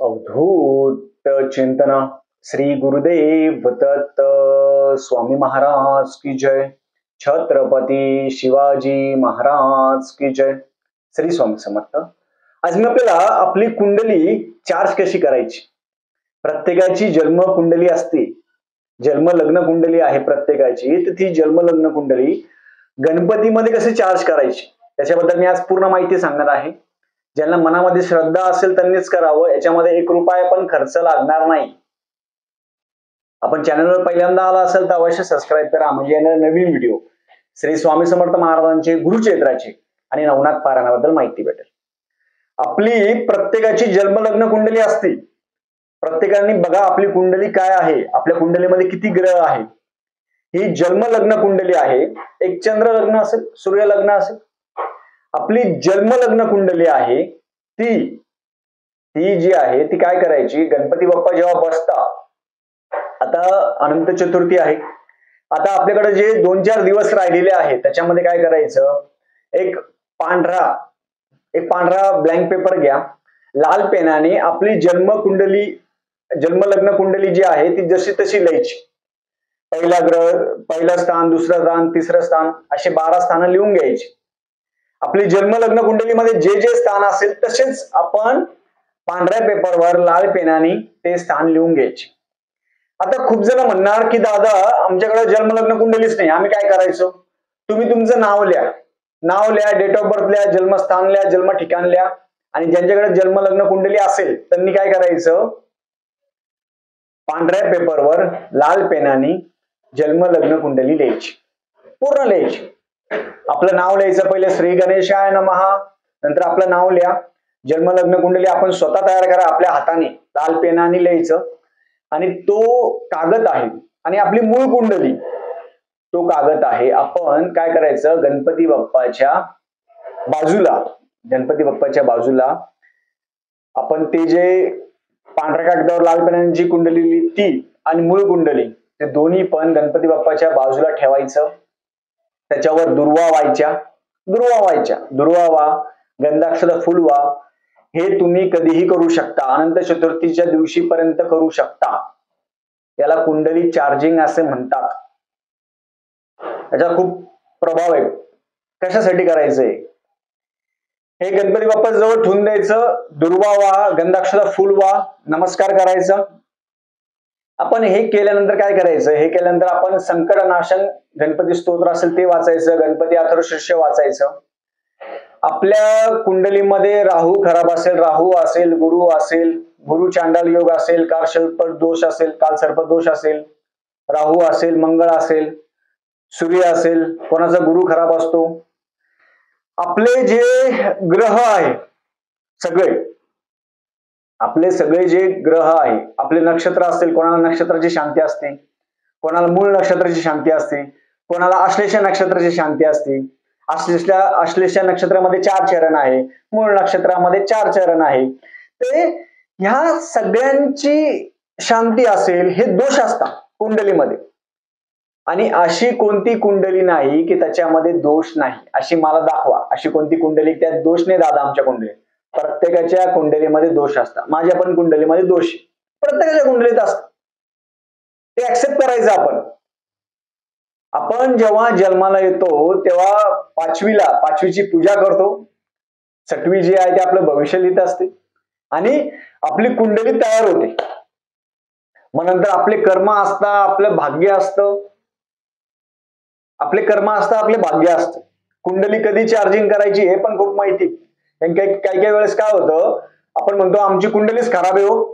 अवधूत चिंतन श्री गुरुदेव दत्त स्वामी महाराज की जय. छत्रपती शिवाजी महाराज की जय. श्री स्वामी समर्थ. आज मी आपल्याला आपली कुंडली चार्ज कशी करायची. प्रत्येकाची जन्म कुंडली असते, जन्म लग्न कुंडली आहे प्रत्येकाची. तर ती जन्म लग्न कुंडली गणपतीमध्ये कशी चार्ज करायची त्याच्याबद्दल मी आज पूर्ण माहिती सांगणार आहे. ज्यांना मनामध्ये श्रद्धा असेल त्यांनीच करावं. याच्यामध्ये 1 रुपया पण खर्च लागणार नाही. आपण चॅनलवर पहिल्यांदा आला असेल तर अवश्य सबस्क्राईब करा, म्हणजे येणारे नवीन व्हिडिओ श्री स्वामी समर्थ महाराजांचे गुरुचरित्राचे आणि नवनाथ पारायणाबद्दल माहिती भेटेल. आपली प्रत्येकाची जन्मलग्न कुंडली असते. प्रत्येकाने बघा आपली कुंडली काय आहे, आपल्या कुंडलीमध्ये किती ग्रह आहे. ही जन्मलग्न कुंडली आहे. एक चंद्र लग्न असेल, सूर्य लग्न असेल. आपली जन्मलग्न कुंडली आहे ती जी आहे ती काय करायची. गणपती बाप्पा जेव्हा बसतात, आता अनंत चतुर्थी आहे, आता आपल्याकडे जे 2-4 दिवस राहिलेले आहेत त्याच्यामध्ये काय करायचं. एक पांढरा ब्लँक पेपर घ्या. लाल पेनाने आपली जन्मकुंडली जन्मलग्न कुंडली जी आहे ती जशी तशी लिहायची. पहिला ग्रह, पहिलं स्थान, दुसरं स्थान, तिसरं स्थान, असे 12 स्थान लिहून घ्यायची. आपली जन्मलग्न कुंडलीमध्ये जे जे स्थान असेल तसेच आपण पांढऱ्या पेपरवर लाल पेनाने ते स्थान लिहून घ्यायचे. आता खूप जण म्हणणार की दादा आमच्याकडे जन्मलग्न कुंडलीच नाही, आम्ही काय करायचो. तुम्ही तुमचं नाव लिहा, डेट ऑफ बर्थ लिहा, जन्मस्थान लिहा, जन्म ठिकाण लिहा. आणि ज्यांच्याकडे जन्मलग्न कुंडली असेल त्यांनी काय करायचं, पांढऱ्या पेपरवर लाल पेनाने जन्मलग्न कुंडली लिहायची, पूर्ण लिहायची. आपलं नाव लिहायचं. पहिले श्री गणेशाय नमः, नंतर आपलं नाव लिहा. जन्मलग्न कुंडली आपण स्वतः तयार करा, आपल्या हाताने लाल पेनाने लिहायचं. आणि तो कागद आहे आणि आपली मूळ कुंडली तो कागद आहे. आपण काय करायचं, गणपती बाप्पाच्या बाजूला आपण ते जे पांढऱ्या कागदावर लाल पेनाने जी कुंडली लिहिली ती आणि मूळ कुंडली ते दोन्ही पण गणपती बाप्पाच्या बाजूला ठेवायचं. त्याच्यावर दुर्वा व्हा, गंधाक्षर फुल व्हा. हे तुम्ही कधीही करू शकता, अनंत चतुर्थीच्या दिवशी पर्यंत करू शकता. याला कुंडली चार्जिंग असे म्हणतात. याचा खूप प्रभाव आहे. कशासाठी करायचंय, हे गणपती बाप्पा जवळ ठेवून द्यायचं. दुर्वा व्हा, गंधाक्षर फुल व्हा, नमस्कार करायचा. आपण हे केल्यानंतर काय करायचं, हे केल्यानंतर आपण संकटनाशन गणपती स्तोत्र असेल ते वाचायचं, गणपती अथर्वशीर्ष वाचायचं. आपल्या कुंडलीमध्ये राहू खराब असेल, राहू असेल, गुरु चांडाल योग असेल, कालसर्प दोष असेल, राहू असेल, मंगळ असेल, सूर्य असेल, कोणाचा गुरु खराब असतो. आपले जे ग्रह आहे आपले सगळे जे ग्रह आहे, आपले नक्षत्र असतील, कोणाला नक्षत्राची शांती असते, कोणाला मूळ नक्षत्राची शांती असते, कोणाला आश्लेष नक्षत्राची शांती असते. आश्लेष नक्षत्रामध्ये 4 चरण आहे, मूळ नक्षत्रामध्ये 4 चरण आहे. ते ह्या सगळ्यांची शांती असेल, हे दोष असतात कुंडलीमध्ये. आणि अशी कोणती कुंडली नाही की त्याच्यामध्ये दोष नाही, अशी मला दाखवा. अशी कोणती कुंडली त्यात दोष नाही दादा आमच्या कुंडलीत. प्रत्येकाच्या कुंडलीमध्ये दोष असतात. माझ्या पण कुंडलीमध्ये दोष प्रत्येकाच्या कुंडलीत असतात. ते ऍक्सेप्ट करायचं. आपण जेव्हा जन्माला येतो तेव्हा पाचवीची पूजा करतो. 6वी जी आहे ते आपलं भविष्य लिहित असते आणि आपली कुंडली तयार होते. मग नंतर आपले कर्म असतात, आपलं भाग्य असतं. आपले भाग्य असतं. कुंडली कधी चार्जिंग करायची हे पण खूप माहिती. काही वेळेस काय होतं, आपण म्हणतो आमची कुंडलीच खराब आहे हो.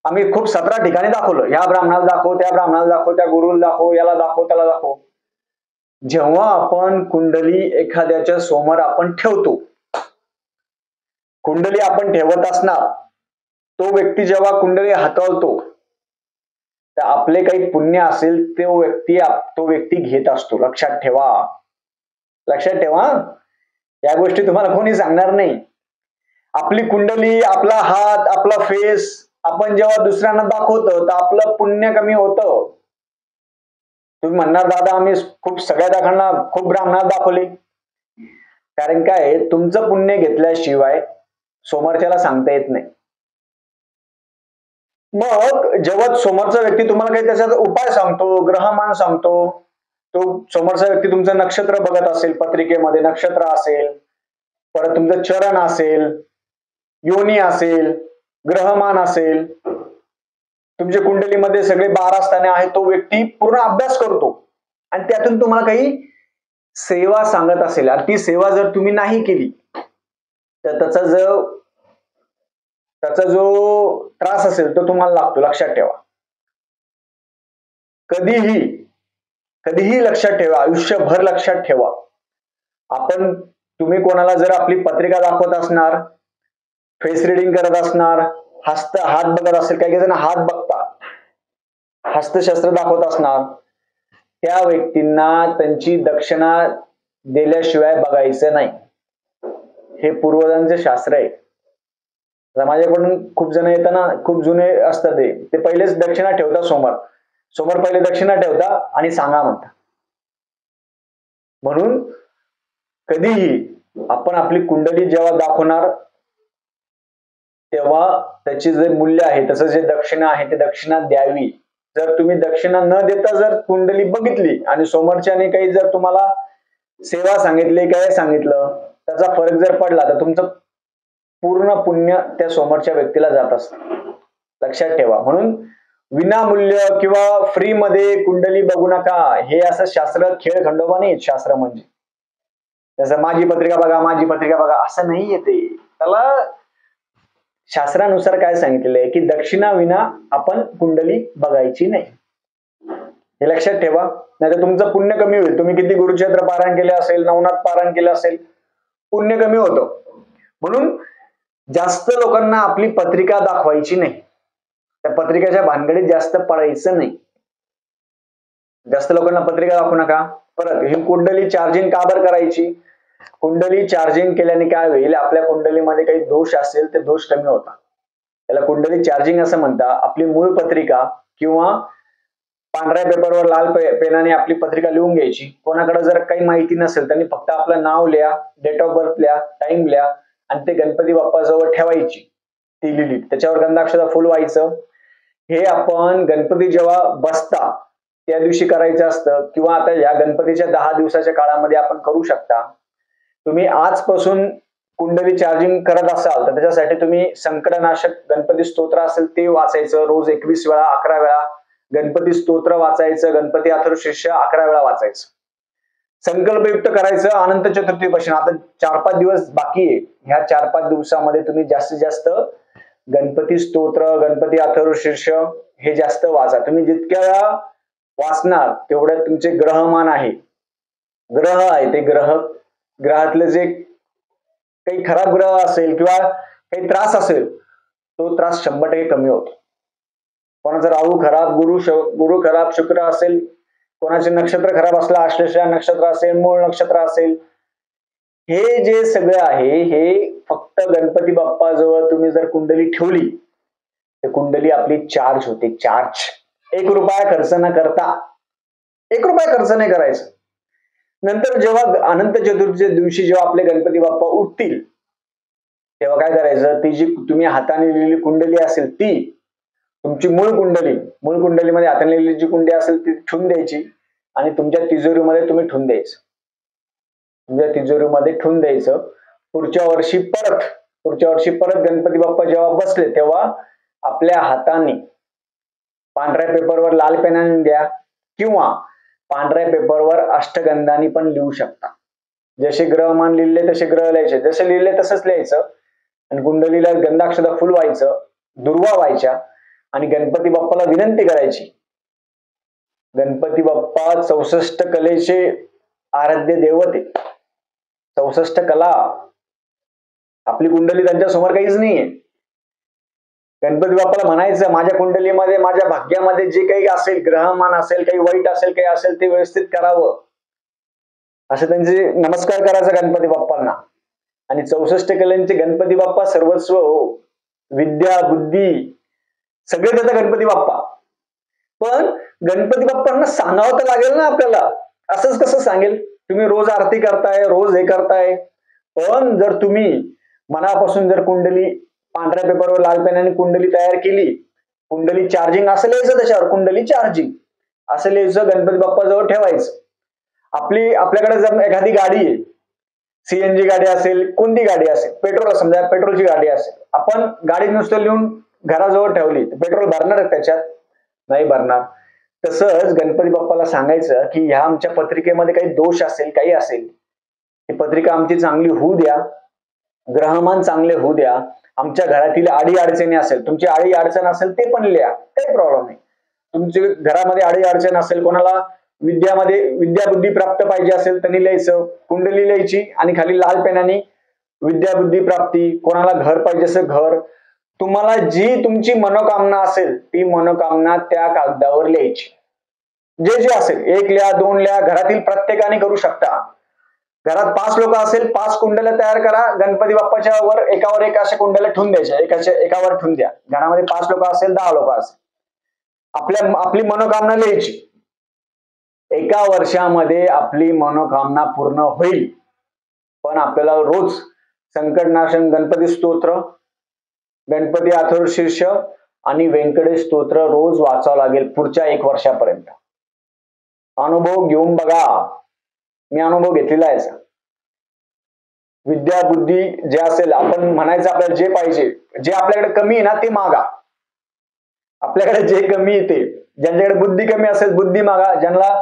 आम्ही खूप 17 ठिकाणी दाखवलं, ह्या ब्राह्मणाला दाखव, त्या ब्राह्मणाला दाखव, त्या गुरुला दाखव, याला दाखव, त्याला दाखव. जेव्हा आपण कुंडली एखाद्याच्या समोर आपण ठेवतो, कुंडली आपण ठेवत असणार, तो व्यक्ती जेव्हा कुंडली हाताळतो तर आपले काही पुण्य असेल तो व्यक्ती घेत असतो. लक्षात ठेवा. या गोष्टी तुम्हाला कोणी सांगणार नाही. आपली कुंडली, आपला हात, आपला फेस आपण जेव्हा दुसऱ्यांना दाखवतो तर आपलं पुण्य कमी होतं. तुम्ही म्हणणार दादा आम्ही खूप ब्राह्मणाला दाखवले. कारण काय, तुमचं पुण्य घेतल्याशिवाय समोरच्याला सांगता येत नाही. मग जेव्हा समोरचा व्यक्ती तुम्हाला काही त्याचा उपाय सांगतो, ग्रहमान सांगतो, तो समोरचा व्यक्ती तुमचं नक्षत्र बघत असेल, पत्रिकेमध्ये नक्षत्र असेल, परत तुमचं चरण असेल, योनी असेल, ग्रहमान असेल, तुमच्या कुंडलीमध्ये सगळे 12 स्थाने आहेत, तो व्यक्ती पूर्ण अभ्यास करतो आणि त्यातून तुम्हाला काही सेवा सांगत असेल आणि ती सेवा जर तुम्ही नाही केली तर त्याचा जो त्रास असेल तो तुम्हाला लागतो. लक्षात ठेवा. कधीही कधीही लक्षात ठेवा, आयुष्यभर लक्षात ठेवा. तुम्ही कोणाला जर आपली पत्रिका दाखवत असणार, फेस रिडिंग करत असणार, हात बघत असेल, काही जण हात बघतात, हस्तशास्त्र दाखवत असणार, त्या व्यक्तींना त्यांची दक्षिणा दिल्याशिवाय बघायचं नाही. हे पूर्वजांचे शास्त्र आहे. माझ्याकडून खूप जण येताना, खूप जुने असतात, ते पहिलेच दक्षिणा ठेवतात समोर पहिले दक्षिणा ठेवता आणि सांगा म्हणता. म्हणून कधीही आपण आपली कुंडली जेव्हा दाखवणार तेव्हा त्याचे जे मूल्य आहे, त्याचं जे दक्षिणा आहे ते दक्षिणा द्यावी. जर तुम्ही दक्षिणा न देता जर कुंडली बघितली आणि समोरच्याने काही जर तुम्हाला सेवा सांगितली, काय सांगितलं, त्याचा फरक जर पडला तर तुमचं पूर्ण पुण्य त्या समोरच्या व्यक्तीला जात असतं. लक्षात ठेवा. म्हणून विनामूल्य किंवा फ्री मध्ये कुंडली बघू नका. हे असं शास्त्र खेळ खंडोबा नाही. शास्त्र म्हणजे जसं माझी पत्रिका बघा असं नाही येते. त्याला शास्त्रानुसार काय सांगितलेलं आहे की दक्षिणा विना आपण कुंडली बघायची नाही. हे लक्षात ठेवा, नाही तर तुमचं पुण्य कमी होईल. तुम्ही किती गुरुचरित्र पारायण केले असेल, नवनाथ पारायण केलं असेल, पुण्य कमी होतं. म्हणून जास्त लोकांना आपली पत्रिका दाखवायची नाही. त्या पत्रिकेच्या भानगडीत जास्त पडायचं नाही. जास्त लोकांना पत्रिका दाखवू नका. परत ही कुंडली चार्जिंग का बरं करायची? कुंडली चार्जिंग केल्याने काय होईल, आपल्या कुंडलीमध्ये काही दोष असेल ते दोष कमी होतात. त्याला कुंडली चार्जिंग असं म्हणतात. आपली मूळ पत्रिका किंवा पांढऱ्या पेपरवर लाल पेनाने आपली पत्रिका लिहून घ्यायची. कोणाकडे जर काही माहिती नसेल त्यांनी फक्त आपलं नाव लिहा, डेट ऑफ बर्थ लिहा, टाइम लिहा आणि ते गणपती बाप्पा जवळ ठेवायची. ती लिहिली त्याच्यावर गंधाक्षर फुल व्हायचं. हे आपण गणपती जेव्हा बसता त्या दिवशी करायचं असतं किंवा आता या गणपतीच्या 10 दिवसाच्या काळामध्ये आपण करू शकता. तुम्ही आजपासून कुंडली चार्जिंग करत असाल तर त्याच्यासाठी तुम्ही संकटनाशक गणपती स्तोत्र असेल ते वाचायचं. रोज 21 वेळा, 11 वेळा गणपती स्तोत्र वाचायचं. गणपती अथर्वशीर्ष 11 वेळा वाचायचं. संकल्पयुक्त करायचं. अनंत चतुर्थीपासून आता 4-5 दिवस बाकी आहे. ह्या 4-5 दिवसामध्ये तुम्ही जास्तीत जास्त गणपती स्तोत्र, गणपती अथर्वशीर्ष हे जास्त वाचा. तुम्ही जितक्या वेळा वाचणार तेवढ्या तुमचे ग्रहमान आहे, ग्रह आहे, ते ग्रहातले जे काही खराब ग्रह असेल किंवा काही त्रास असेल तो त्रास 100% कमी होतो. कोणाचा राहू खराब, गुरु खराब, शुक्र असेल, कोणाचे नक्षत्र खराब असलं, आश्लेषा नक्षत्र असेल, मूळ नक्षत्र असेल, हे जे सगळं आहे हे फक्त गणपती बाप्पा जवळ तुम्ही जर कुंडली ठेवली तर कुंडली आपली चार्ज होते. चार्ज. 1 रुपया खर्च न करता, 1 रुपया खर्च नाही करायचं. नंतर जेव्हा अनंत चतुर्थीच्या दिवशी जेव्हा आपले गणपती बाप्पा उठतील तेव्हा काय करायचं, ती जी तुम्ही हाताने लिहिलेली कुंडली असेल ती तुमची मूळ कुंडलीमध्ये हाताने लिहिलेली जी कुंडली असेल ती ठेवून द्यायची आणि तुमच्या तिजोरीमध्ये तुम्ही ठेवून द्यायचं. तुमच्या तिजोरीमध्ये ठेवून द्यायचं. पुढच्या वर्षी परत गणपती बाप्पा जेव्हा बसले तेव्हा आपल्या हाताने पांढऱ्या पेपरवर लाल पेनाने द्या किंवा पांढऱ्या पेपरवर अष्टगंधाने पण लिहू शकता. जसे ग्रहमान लिहिले तसे ग्रह लिहायचे, जसे लिहिले तसंच लिहायचं आणि कुंडलीला गंधाक्षर फुल व्हायचं, दुर्वा व्हायच्या आणि गणपती बाप्पाला विनंती करायची. गणपती बाप्पा 64 कलेचे आराध्य दैवत आहे. 64 कला. आपली कुंडली त्यांच्या समोर काहीच नाहीये. गणपती बाप्पाला म्हणायचं माझ्या कुंडलीमध्ये, माझ्या भाग्यामध्ये जे काही असेल, ग्रहमान असेल, काही वाईट असेल, काही असेल ते व्यवस्थित करावं, असं त्यांचे नमस्कार करायचा गणपती बाप्पांना. आणि 64 कलांचे गणपती बाप्पा सर्वस्व, विद्या, बुद्धी सगळे देतात गणपती बाप्पा. पण गणपती बाप्पांना सांगावं तर लागेल ना आपल्याला. असंच कसं सांगेल? तुम्ही रोज आरती करताय, रोज हे करताय, पण जर तुम्ही मनापासून जर कुंडली पांढऱ्या पेपरवर लाल पेनाने कुंडली तयार केली, कुंडली चार्जिंग असं लिहायचं, त्याच्यावर कुंडली चार्जिंग असं लिहायचं, गणपती बाप्पा जवळ ठेवायचं. आपल्याकडे जर एखादी गाडी आहे, सीएनजी गाडी असेल, कोणती गाडी असेल, पेट्रोल समजा पेट्रोलची गाडी असेल, आपण गाडी नुसतं लिहून घराजवळ ठेवली, पेट्रोल भरणार त्याच्यात? नाही भरणार. तसंच गणपती बाप्पाला सांगायचं की ह्या आमच्या पत्रिकेमध्ये काही दोष असेल, काही असेल, ही पत्रिका आमची चांगली होऊ द्या, ग्रहमान चांगले होऊ द्या, आमच्या घरातील अडी अडचणी असेल, तुमची अडी अडचण असेल ते पण लिहा, काही प्रॉब्लेम नाही. तुमची घरामध्ये अडी अडचण असेल, कोणाला विद्या बुद्धी प्राप्त पाहिजे असेल त्यांनी लिहायचं, कुंडली लिहायची आणि खाली लाल पेनाने विद्या बुद्धी प्राप्ती, कोणाला घर पाहिजे असेल घर, तुम्हाला जी तुमची मनोकामना असेल ती मनोकामना त्या कागदावर लिहायची. जे असेल 1 लिहा, 2 लिहा, घरातील प्रत्येकाने करू शकता. घरात 5 लोक असेल, 5 कुंडल्या तयार करा, गणपती बाप्पाच्या वर एकावर एक अशा कुंडल्या ठेवून द्यायच्या, एकावर ठेवून द्या. घरामध्ये 5 लोक असेल, 10 लोक असेल, आपली मनोकामना लिहायची. एका वर्षामध्ये आपली मनोकामना पूर्ण होईल. पण आपल्याला रोज संकटनाशन गणपती स्तोत्र, गणपती अथर्वशीर्ष आणि व्यंकटेश स्तोत्र रोज वाचावं लागेल पुढच्या 1 वर्षापर्यंत. अनुभव घेऊन बघा, मी अनुभव घेतलेला आहे. विद्या बुद्धी जे असेल, आपण म्हणायचं आपल्याला जे पाहिजे, जे आपल्याकडे कमी आहे ना ते मागा. आपल्याकडे जे कमी येते, ज्यांच्याकडे बुद्धी कमी असेल बुद्धी मागा. ज्यांना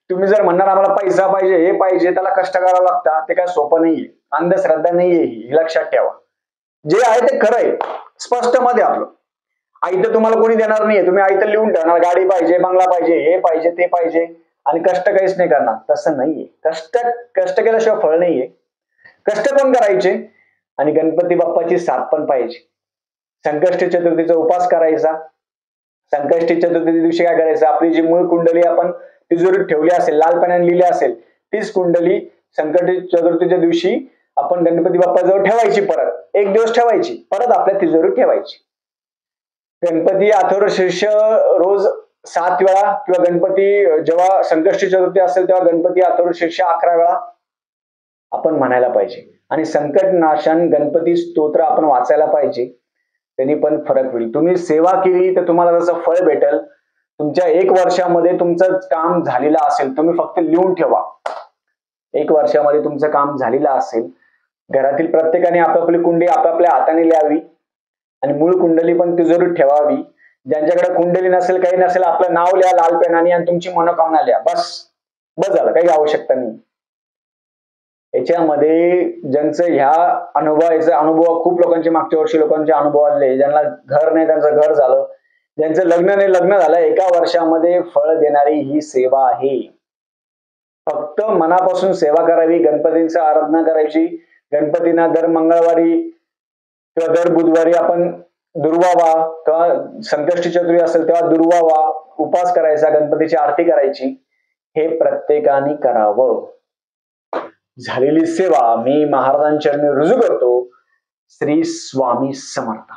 तुम्ही जर म्हणणार आम्हाला पैसा पाहिजे, हे पाहिजे, त्याला कष्ट करावं लागतं, ते काय सोपं नाहीये, अंधश्रद्धा नाहीये ही लक्षात ठेवा. जे आहे ते खरं आहे, स्पष्ट मध्ये आपलं. आयतं तुम्हाला कोणी देणार नाहीये, तुम्ही आयतं लिहून ठेवणार, गाडी पाहिजे, बंगला पाहिजे, हे पाहिजे, ते पाहिजे, आणि कष्ट काहीच नाही करणार. तसं नाहीये. कष्ट केल्याशिवाय फळ नाहीये. कष्ट पण करायचे आणि गणपती बाप्पाची साथ पण पाहिजे. संकष्टी चतुर्थीचा उपास करायचा. संकष्टी चतुर्थी दिवशी काय करायचं, आपली जी मूळ कुंडली आपण तिजोरीत ठेवली असेल, लाल पेनाने लिहिली असेल, तीच कुंडली संकष्टी चतुर्थीच्या दिवशी आपण गणपती बाप्पाजवळ ठेवायची. परत 1 दिवस ठेवायची, परत आपल्या तिजोरीत ठेवायची. गणपती अथर्वशीर्ष रोज 7 वेळा, किंवा गणपती जेव्हा संकष्टी चतुर्थी असेल तेव्हा गणपती अथर्वशीर्ष 11 वेळा आपण म्हणायला पाहिजे. आणि संकटनाशन गणपती स्तोत्र आपण वाचायला पाहिजे, त्यांनी पण फरक होईल. तुम्ही सेवा केली तर तुम्हाला त्याचं फळ भेटेल. तुमच्या 1 वर्षामध्ये तुमचं काम झालेलं असेल, तुम्ही फक्त लिहून ठेवा. 1 वर्षामध्ये तुमचं काम झालेलं असेल, घरातील प्रत्येकाने आपापली कुंडी आपापल्या हाताने लिहावी आणि मूळ कुंडली पण तिजोरीत ठेवावी. ज्यांच्याकडे कुंडली नसेल, काही नसेल, आपलं नाव लिहा लाल पेनाने आणि तुमची मनोकामना लिहा. बस झालं, काही आवश्यकता नाही. याच्यामध्ये ज्यांचं याचा अनुभव खूप लोकांचे मागच्या वर्षी लोकांचे अनुभव आले, ज्यांना घर नाही त्यांचं घर झालं, ज्यांचं लग्न नाही लग्न झालं. 1 वर्षामध्ये फळ देणारी ही सेवा आहे. फक्त मनापासून सेवा करावी, गणपतींची आराधना करायची. गणपतींना दर मंगळवारी किंवा दर बुधवारी आपण दुर्वावा, किंवा संकष्टी चतुर्थी असेल तेव्हा दुर्वावा उपास करायचा, गणपतीची आरती करायची. हे प्रत्येकाने करावं. झालेली सेवा मी महाराजांच्या चरणी रुजू करतो. श्री स्वामी समर्थ.